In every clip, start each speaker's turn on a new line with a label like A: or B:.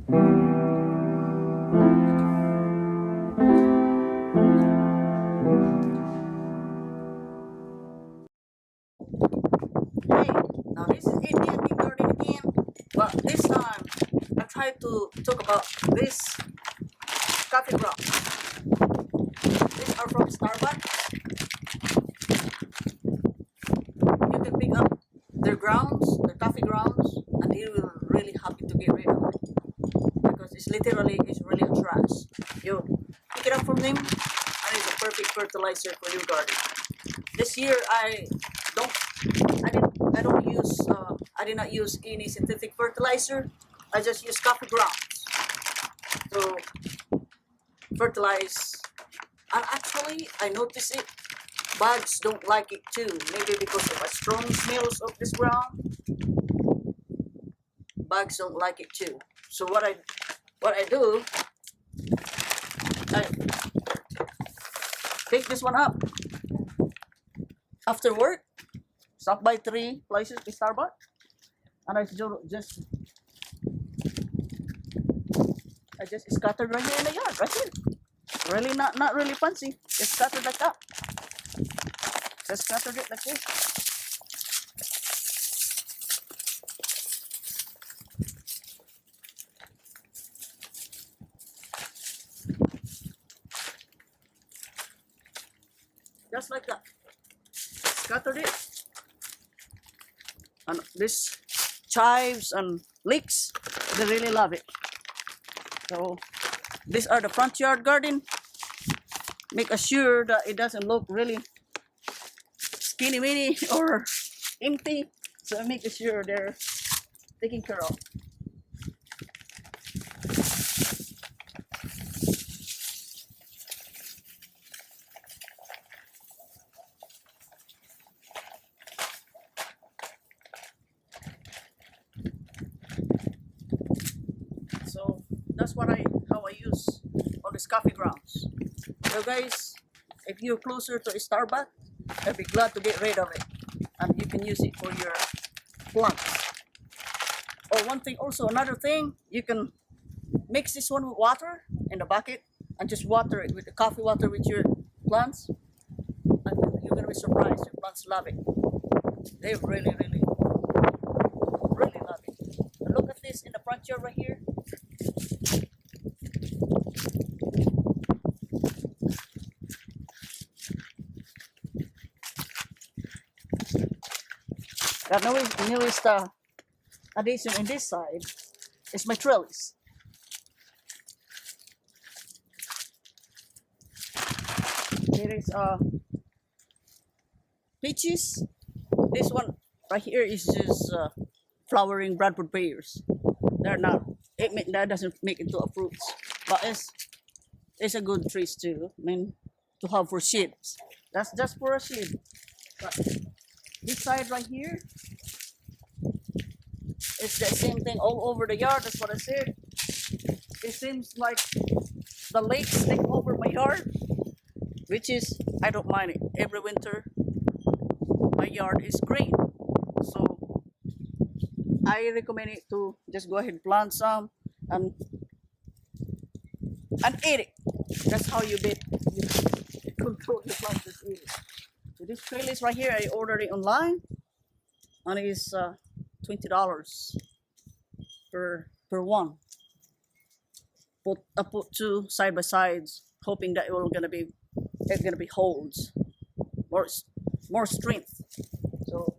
A: Hey, now this is D&D Garden again, but this time I try to talk about this coffee grounds. These are from Starbucks. You can pick up their grounds, their coffee grounds, and you will really happy to get rid of it because it's really a trash. You pick it up from them, and it's a perfect fertilizer for your garden. This year don't I don't use I did not use any synthetic fertilizer. I just use coffee grounds to fertilize. And actually, I notice it. Bugs don't like it too. Maybe because of the strong smells of this ground. Bugs don't like it too. So what I do, I pick this one up after work. Stop by 3 places in Starbucks, and I just scattered right here in the yard, right here. Really not really fancy. Just scattered like that. Just scattered it like this. Just like that. Scattered it. And this chives and leeks, they really love it. So these are the front yard garden. Make sure that it doesn't look really skinny mini or empty. So make sure they're taken care of. So that's how I use all these coffee grounds. So guys, if you're closer to a Starbucks, I'd be glad to get rid of it, and you can use it for your plants. Or another thing, you can mix this one with water in the bucket and just water it with the coffee water with your plants, and you're gonna be surprised. Your plants love it. They really love it. And look at this in the front yard right here. The newest addition in this side is my trellis. There is peaches. This one right here is just flowering Bradford pears. They're not. That doesn't make it into a fruit, but it's a good trees too. I mean, to have for shades. That's just for a shade. But this side right here, it's the same thing all over the yard. That's what I said. It seems like the lakes take over my yard, which is, I don't mind it. Every winter, my yard is green. So I recommend it to just go ahead and plant some and eat it. That's how you control the plants. Just eat it. So this trellis right here, I ordered it online, and it's $20 per one. I put 2 side by sides, hoping that it's gonna be holds more strength. So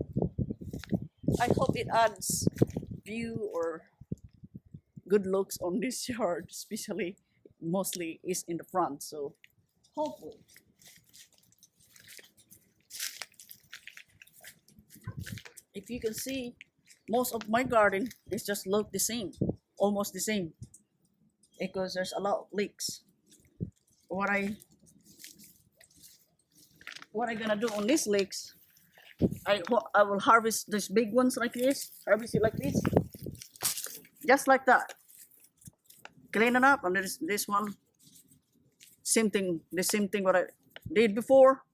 A: I hope it adds view or good looks on this yard, especially mostly is in the front. So hopefully. If you can see, most of my garden is just look the same, almost the same, because there's a lot of leeks. What I gonna do on these leeks, I will harvest these big ones like this, harvest it like this, just like that. Clean it up, and this one, same thing. The same thing what I did before.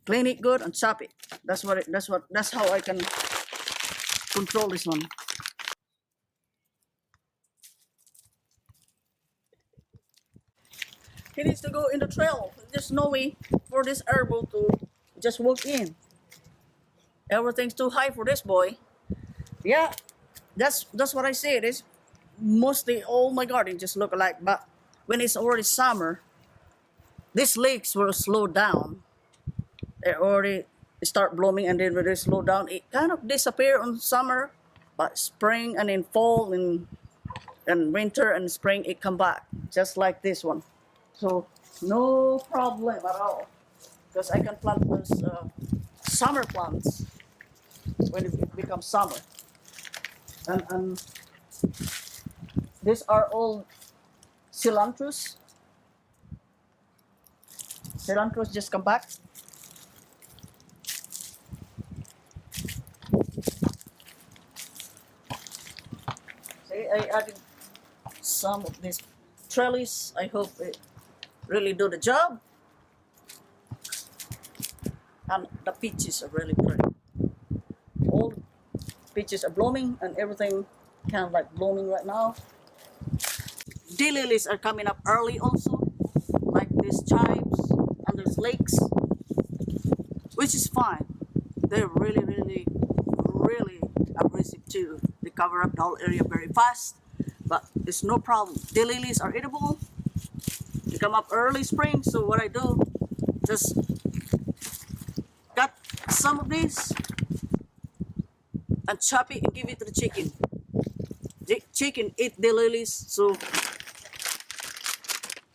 A: Clean it good and chop it. That's how I can control this one. He needs to go in the trail. There's no way for this herbal to just walk in. Everything's too high for this boy. Yeah, that's what I say. It is mostly all my garden just look alike. But when it's already summer, these leaves will slow down. They already start blooming, and then when they slow down, it kind of disappear on summer. But spring and in fall and winter and spring, it come back just like this one. So no problem at all, because I can plant those summer plants when it becomes summer. And these are all cilantros. Cilantros just come back. See, I added some of this trellis. I hope it really do the job. And the peaches are really pretty. All peaches are blooming and everything kind of like blooming right now. Daylilies are coming up early also, like these chives and these lakes, which is fine. They're really aggressive too. They cover up the whole area very fast, but it's no problem. Daylilies are edible. They come up early spring, so what I do, just cut some of these and chop it and give it to the chicken. The chicken eat daylilies, so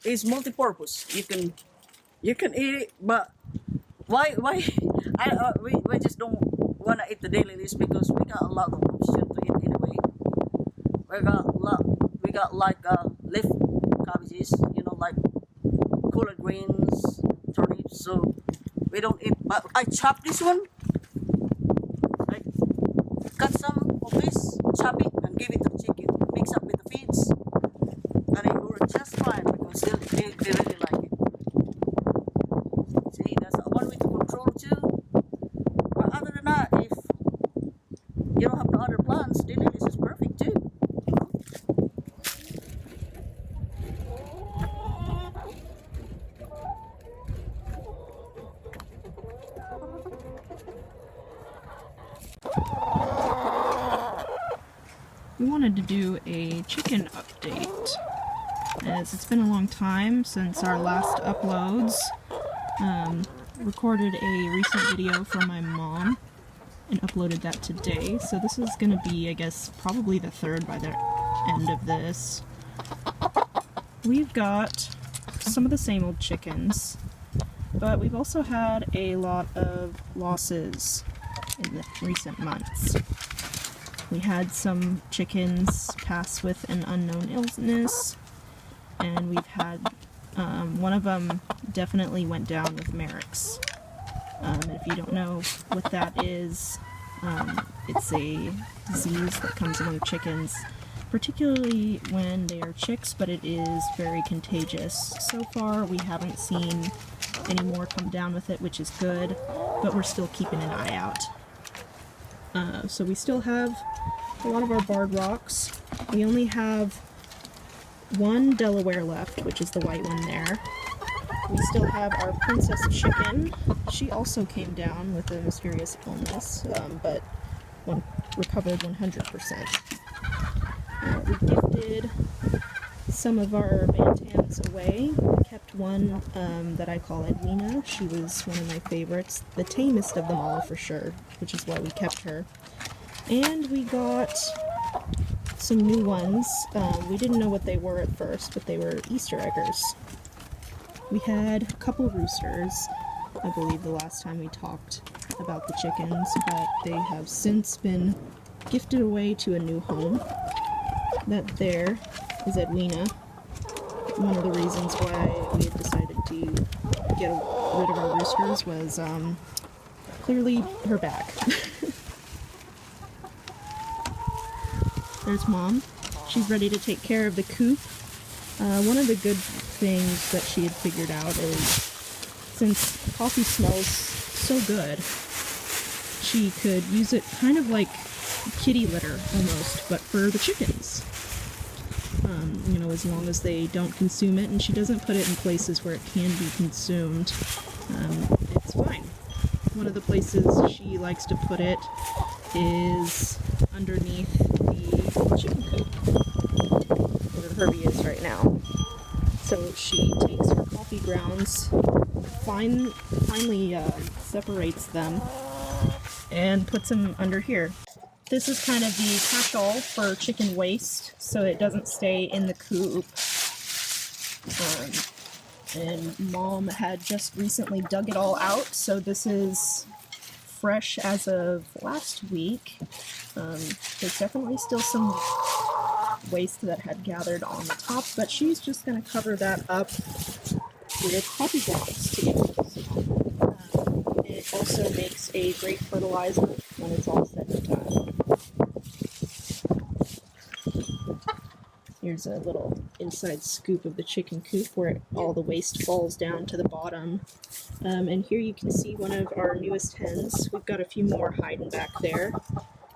A: it's multi-purpose. You can eat it, but why we just don't wanna eat the daylilies because we got a lot of option to eat anyway. We got like leaf cabbages, like collard greens, turnips. So we don't eat. But I chop this one. I cut some of this, chop it, and give it to the chicken. Mix up with the feeds, and it works just fine because they really like it. See, that's one way to control too. But other than that, if you don't have no other plants, daylilies is perfect too.
B: We wanted to do a chicken update, as it's been a long time since our last uploads. Recorded a recent video for my mom and uploaded that today, so this is going to be, I guess, probably the third by the end of this. We've got some of the same old chickens, but we've also had a lot of losses in the recent months. We had some chickens pass with an unknown illness, and we've had one of them definitely went down with Merrick's. If you don't know what that is, it's a disease that comes among chickens, particularly when they are chicks, but it is very contagious. So far, we haven't seen any more come down with it, which is good, but we're still keeping an eye out. So we still have a lot of our barred rocks. We only have one Delaware left, which is the white one there. We still have our princess chicken. She also came down with a mysterious illness, but recovered 100%. We gifted some of our bantams away. We kept one that I call Edwina. She was one of my favorites, the tamest of them all for sure, which is why we kept her. And we got some new ones. We didn't know what they were at first, but they were Easter eggers. We had a couple roosters, I believe, the last time we talked about the chickens, but they have since been gifted away to a new home. That there is Edwina. One of the reasons why we had decided to get rid of our roosters was clearly her back. There's Mom. She's ready to take care of the coop. One of the good things that she had figured out is, since coffee smells so good, she could use it kind of like kitty litter almost, but for the chickens. you know, as long as they don't consume it, and she doesn't put it in places where it can be consumed. It's fine. One of the places she likes to put it is underneath the chicken coop, where Herbie is right now. So she takes her coffee grounds, finally separates them, and puts them under here. This is kind of the catch-all for chicken waste, so it doesn't stay in the coop. And Mom had just recently dug it all out, so this is fresh as of last week. There's definitely still some waste that had gathered on the top, but she's just going to cover that up with coffee grounds to it also makes a great fertilizer when it's all said and done. Here's a little inside scoop of the chicken coop where all the waste falls down to the bottom. And here you can see one of our newest hens. We've got a few more hiding back there,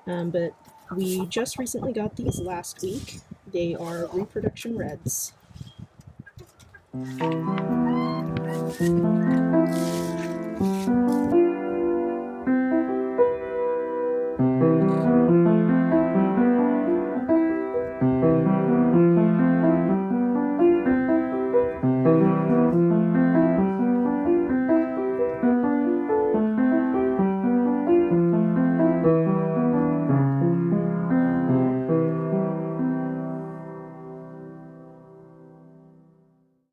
B: but we just recently got these last week. They are reproduction reds.